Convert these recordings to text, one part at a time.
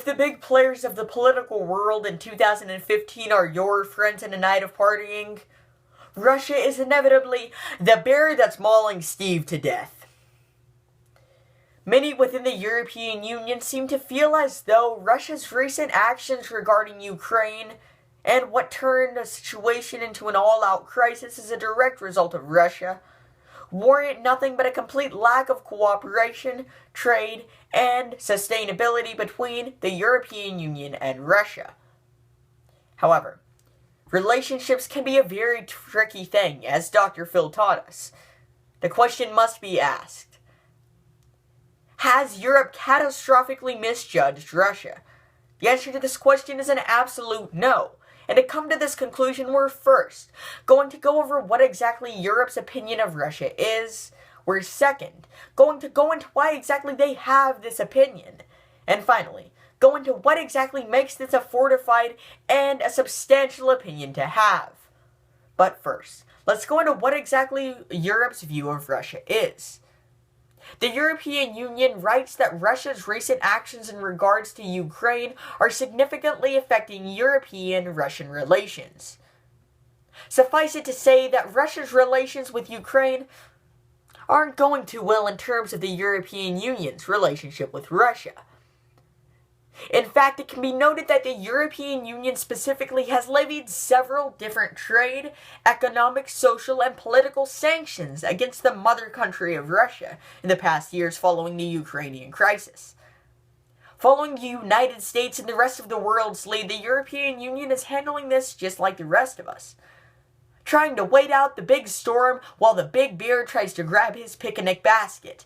If the big players of the political world in 2015 are your friends in a night of partying, Russia is inevitably the bear that's mauling Steve to death. Many within the European Union seem to feel as though Russia's recent actions regarding Ukraine and what turned the situation into an all-out crisis as a direct result of Russia warrant nothing but a complete lack of cooperation, trade, and sustainability between the European Union and Russia. However, relationships can be a very tricky thing, as Dr. Phil taught us. The question must be asked: has Europe catastrophically misjudged Russia? The answer to this question is an absolute no. And to come to this conclusion, we're first going to go over what exactly Europe's opinion of Russia is. We're second going to go into why exactly they have this opinion. And finally, go into what exactly makes this a fortified and a substantial opinion to have. But first, let's go into what exactly Europe's view of Russia is. The European Union writes that Russia's recent actions in regards to Ukraine are significantly affecting European-Russian relations. Suffice it to say that Russia's relations with Ukraine aren't going too well in terms of the European Union's relationship with Russia. In fact, it can be noted that the European Union specifically has levied several different trade, economic, social, and political sanctions against the mother country of Russia in the past years following the Ukrainian crisis. Following the United States and the rest of the world's lead, the European Union is handling this just like the rest of us, trying to wait out the big storm while the big bear tries to grab his picnic basket.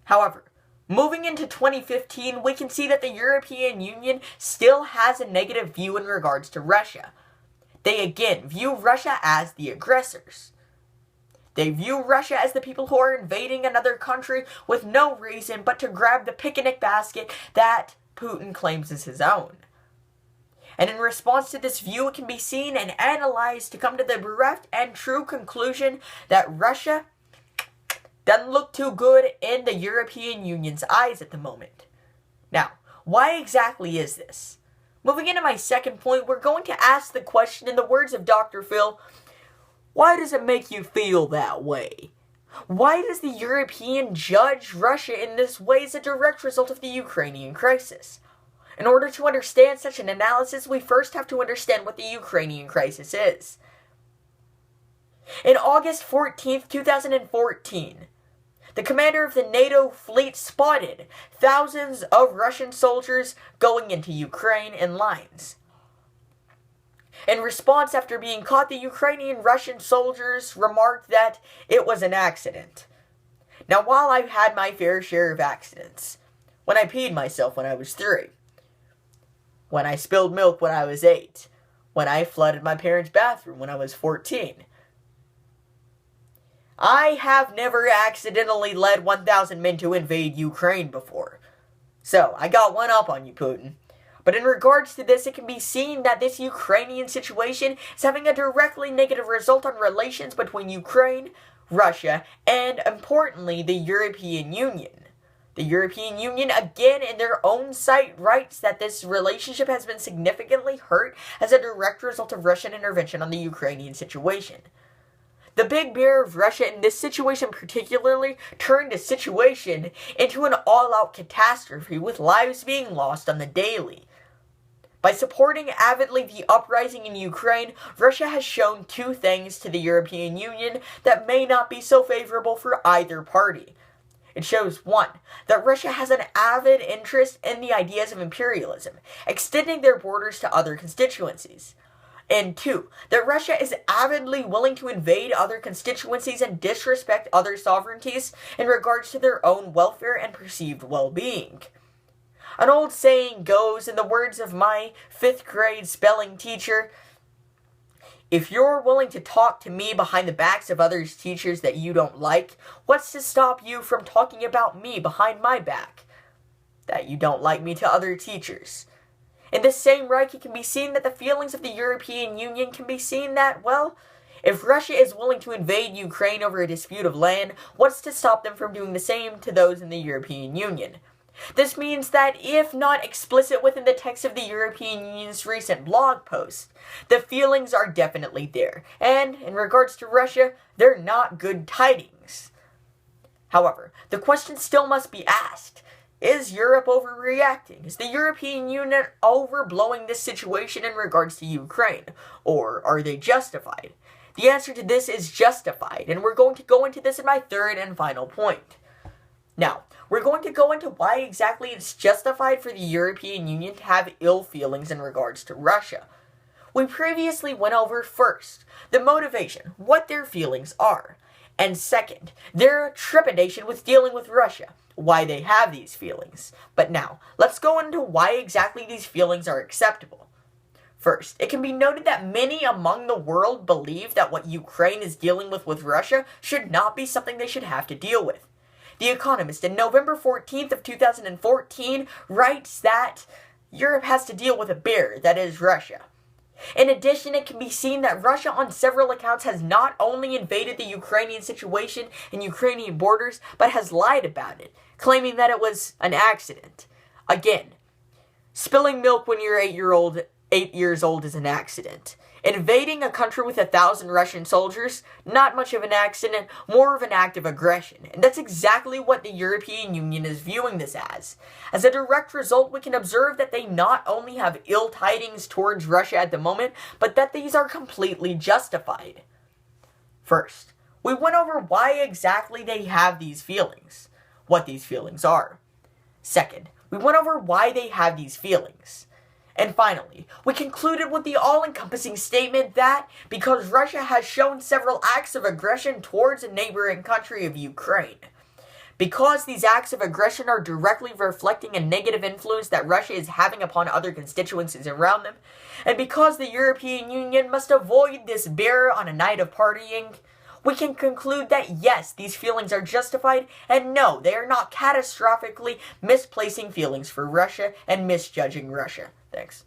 However, moving into 2015, we can see that the European Union still has a negative view in regards to Russia. They again view Russia as the aggressors. They view Russia as the people who are invading another country with no reason but to grab the picnic basket that Putin claims is his own. And in response to this view, it can be seen and analyzed to come to the bereft and true conclusion that Russia doesn't look too good in the European Union's eyes at the moment. Now, why exactly is this? Moving into my second point, we're going to ask the question in the words of Dr. Phil: why does it make you feel that way? Why does the European judge Russia in this way as a direct result of the Ukrainian crisis? In order to understand such an analysis, we first have to understand what the Ukrainian crisis is. In August 14th, 2014, the commander of the NATO fleet spotted thousands of Russian soldiers going into Ukraine in lines. In response, after being caught, the Ukrainian Russian soldiers remarked that it was an accident. Now, while I've had my fair share of accidents, when I peed myself when I was 3, when I spilled milk when I was 8, when I flooded my parents' bathroom when I was 14, I have never accidentally led 1,000 men to invade Ukraine before. So, I got one up on you, Putin. But in regards to this, it can be seen that this Ukrainian situation is having a directly negative result on relations between Ukraine, Russia, and, importantly, the European Union. The European Union, again, in their own site, writes that this relationship has been significantly hurt as a direct result of Russian intervention on the Ukrainian situation. The big bear of Russia in this situation particularly turned the situation into an all-out catastrophe with lives being lost on the daily. By supporting avidly the uprising in Ukraine, Russia has shown two things to the European Union that may not be so favorable for either party. It shows, 1, that Russia has an avid interest in the ideas of imperialism, extending their borders to other constituencies. And 2, that Russia is avidly willing to invade other constituencies and disrespect other sovereignties in regards to their own welfare and perceived well-being. An old saying goes, in the words of my 5th grade spelling teacher, if you're willing to talk to me behind the backs of others' teachers that you don't like, what's to stop you from talking about me behind my back that you don't like me to other teachers? In this same right, it can be seen that the feelings of the European Union can be seen that, well, if Russia is willing to invade Ukraine over a dispute of land, what's to stop them from doing the same to those in the European Union? This means that if not explicit within the text of the European Union's recent blog post, the feelings are definitely there, and in regards to Russia, they're not good tidings. However, the question still must be asked. Is Europe overreacting? Is the European Union overblowing this situation in regards to Ukraine? Or are they justified? The answer to this is justified, and we're going to go into this in my third and final point. Now, we're going to go into why exactly it's justified for the European Union to have ill feelings in regards to Russia. We previously went over first, the motivation, what their feelings are, and second, their trepidation with dealing with Russia, why they have these feelings. But now, let's go into why exactly these feelings are acceptable. First, it can be noted that many among the world believe that what Ukraine is dealing with Russia should not be something they should have to deal with. The Economist, in November 14th of 2014, writes that Europe has to deal with a bear, that is Russia. In addition, it can be seen that Russia on several accounts has not only invaded the Ukrainian situation and Ukrainian borders, but has lied about it, claiming that it was an accident. Again, spilling milk when you're 8 years old is an accident. Invading a country with 1,000 Russian soldiers, not much of an accident, more of an act of aggression. And that's exactly what the European Union is viewing this as. As a direct result, we can observe that they not only have ill tidings towards Russia at the moment, but that these are completely justified. First, we went over why exactly they have these feelings, what these feelings are. Second, we went over why they have these feelings. And finally, we concluded with the all-encompassing statement that because Russia has shown several acts of aggression towards a neighboring country of Ukraine, because these acts of aggression are directly reflecting a negative influence that Russia is having upon other constituencies around them, and because the European Union must avoid this bear on a night of partying, we can conclude that yes, these feelings are justified, and no, they are not catastrophically misplacing feelings for Russia and misjudging Russia. Thanks.